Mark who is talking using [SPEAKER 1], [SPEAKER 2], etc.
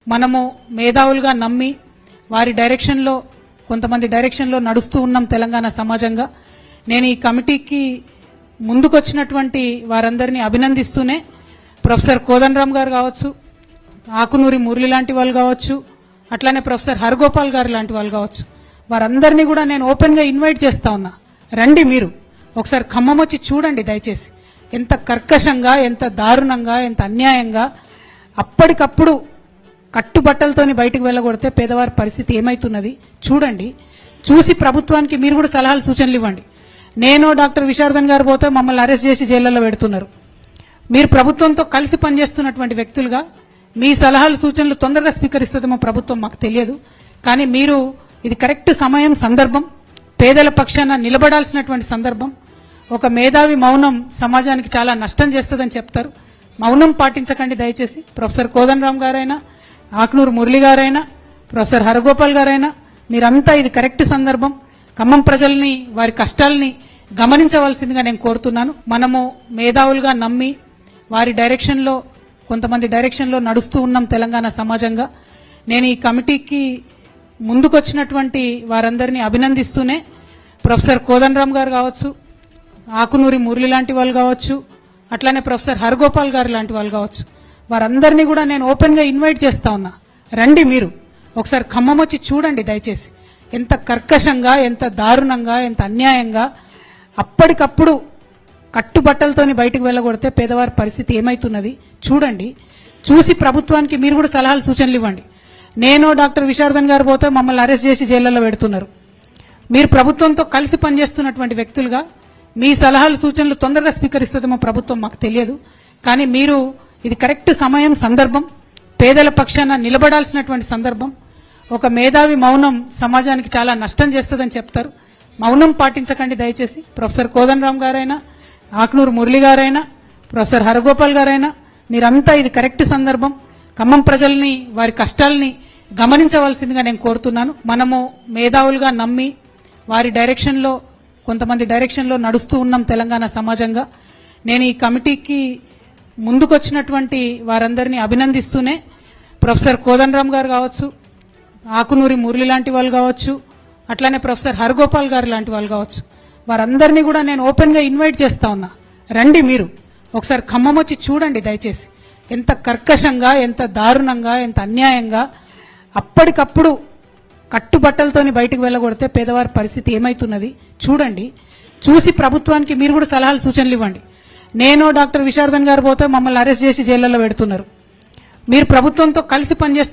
[SPEAKER 1] మనము మేధావులుగా నమ్మి వారి డైరెక్షన్లో కొంతమంది డైరెక్షన్లో నడుస్తూ ఉన్నాం తెలంగాణ సమాజంగా. నేను ఈ కమిటీకి ముందుకొచ్చినటువంటి వారందరినీ అభినందిస్తూనే ప్రొఫెసర్ కోదండరామ్ గారు కావచ్చు, ఆకునూరి మురళి లాంటి వాళ్ళు కావచ్చు, అట్లానే ప్రొఫెసర్ హరగోపాల్ గారు లాంటి వాళ్ళు కావచ్చు, వారందరినీ కూడా నేను ఓపెన్గా ఇన్వైట్ చేస్తా ఉన్నా. రండి, మీరు ఒకసారి ఖమ్మం వచ్చి చూడండి దయచేసి. ఎంత కర్కశంగా, ఎంత దారుణంగా, ఎంత అన్యాయంగా అప్పటికప్పుడు కట్టుబట్టలతోని బయటకు వెళ్ళగొడితే పేదవారి పరిస్థితి ఏమైతున్నది చూడండి. చూసి ప్రభుత్వానికి మీరు కూడా సలహాలు సూచనలు ఇవ్వండి. నేను డాక్టర్ విశారదన్ గారు పోతే మమ్మల్ని అరెస్ట్ చేసి జైళ్లలో పెడుతున్నారు. మీరు ప్రభుత్వంతో కలిసి పనిచేస్తున్నటువంటి వ్యక్తులుగా మీ సలహాలు సూచనలు తొందరగా స్వీకరిస్తుందేమో ప్రభుత్వం మాకు తెలియదు. కానీ మీరు ఇది కరెక్ట్ సమయం, సందర్భం, పేదల పక్షాన నిలబడాల్సినటువంటి సందర్భం. ఒక మేధావి మౌనం సమాజానికి చాలా నష్టం చేస్తుందని చెప్తారు. మౌనం పాటించకండి దయచేసి. ప్రొఫెసర్ కోదండరామ్ గారైనా, ఆకునూరు మురళి గారైనా, ప్రొఫెసర్ హరగోపాల్ గారైనా, మీరంతా ఇది కరెక్ట్ సందర్భం. ఖమ్మం ప్రజల్ని, వారి కష్టాలని గమనించవలసిందిగా నేను కోరుతున్నాను. మనము మేధావులుగా నమ్మి వారి డైరెక్షన్లో కొంతమంది డైరెక్షన్లో నడుస్తూ ఉన్నాం తెలంగాణ సమాజంగా. నేను ఈ కమిటీకి ముందుకొచ్చినటువంటి వారందరినీ అభినందిస్తూనే ప్రొఫెసర్ కోదండరామ్ గారు కావచ్చు, ఆకునూరి మురళి లాంటి వాళ్ళు కావచ్చు, అట్లానే ప్రొఫెసర్ హరగోపాల్ గారు లాంటి వాళ్ళు కావచ్చు, వారందరినీ కూడా నేను ఓపెన్గా ఇన్వైట్ చేస్తా ఉన్నా. రండి, మీరు ఒకసారి ఖమ్మం వచ్చి చూడండి దయచేసి. ఎంత కర్కశంగా, ఎంత దారుణంగా, ఎంత అన్యాయంగా అప్పటికప్పుడు కట్టుబట్టలతోని బయటకు వెళ్ళగొడితే పేదవారి పరిస్థితి ఏమైతున్నది చూడండి. చూసి ప్రభుత్వానికి మీరు కూడా సలహాలు సూచనలు ఇవ్వండి. నేను డాక్టర్ విశారదన్ గారు పోతే మమ్మల్ని అరెస్ట్ చేసి జైళ్లలో పెడుతున్నారు. మీరు ప్రభుత్వంతో కలిసి పనిచేస్తున్నటువంటి వ్యక్తులుగా మీ సలహాలు సూచనలు తొందరగా స్వీకరిస్తుందేమో ప్రభుత్వం మాకు తెలియదు. కానీ మీరు ఇది కరెక్ట్ సమయం, సందర్భం, పేదల పక్షాన నిలబడాల్సినటువంటి సందర్భం. ఒక మేధావి మౌనం సమాజానికి చాలా నష్టం చేస్తుందని చెప్తారు. మౌనం పాటించకండి దయచేసి. ప్రొఫెసర్ కోదండరామ్ గారైనా, ఆకునూరు మురళి గారైనా, ప్రొఫెసర్ హరగోపాల్ గారైనా, మీరంతా ఇది కరెక్ట్ సందర్భం. ఖమ్మం ప్రజల్ని, వారి కష్టాలని గమనించవలసిందిగా నేను కోరుతున్నాను. మనము మేధావులుగా నమ్మి వారి డైరెక్షన్లో కొంతమంది డైరెక్షన్లో నడుస్తూ ఉన్నాం తెలంగాణ సమాజంగా. నేను ఈ కమిటీకి ముందుకొచ్చినటువంటి వారందరినీ అభినందిస్తూనే ప్రొఫెసర్ కోదండరామ్ గారు కావచ్చు, ఆకునూరి మురళి లాంటి వాళ్ళు కావచ్చు, అట్లానే ప్రొఫెసర్ హరగోపాల్ గారు లాంటి వాళ్ళు కావచ్చు, వారందరినీ కూడా నేను ఓపెన్గా ఇన్వైట్ చేస్తా ఉన్నా. రండి, మీరు ఒకసారి ఖమ్మం వచ్చి చూడండి దయచేసి. ఎంత కర్కశంగా, ఎంత దారుణంగా, ఎంత అన్యాయంగా అప్పటికప్పుడు కట్టుబట్టలతోని బయటకు వెళ్ళగొడితే పేదవారి పరిస్థితి ఏమైతున్నది చూడండి. చూసి ప్రభుత్వానికి మీరు కూడా సలహాలు సూచనలు ఇవ్వండి. నేను డాక్టర్ విశారదన్ గారు పోతే మమ్మల్ని అరెస్ట్ చేసి జైళ్లలో పెడుతున్నారు. మీరు ప్రభుత్వంతో కలిసి పనిచేస్తున్నారు.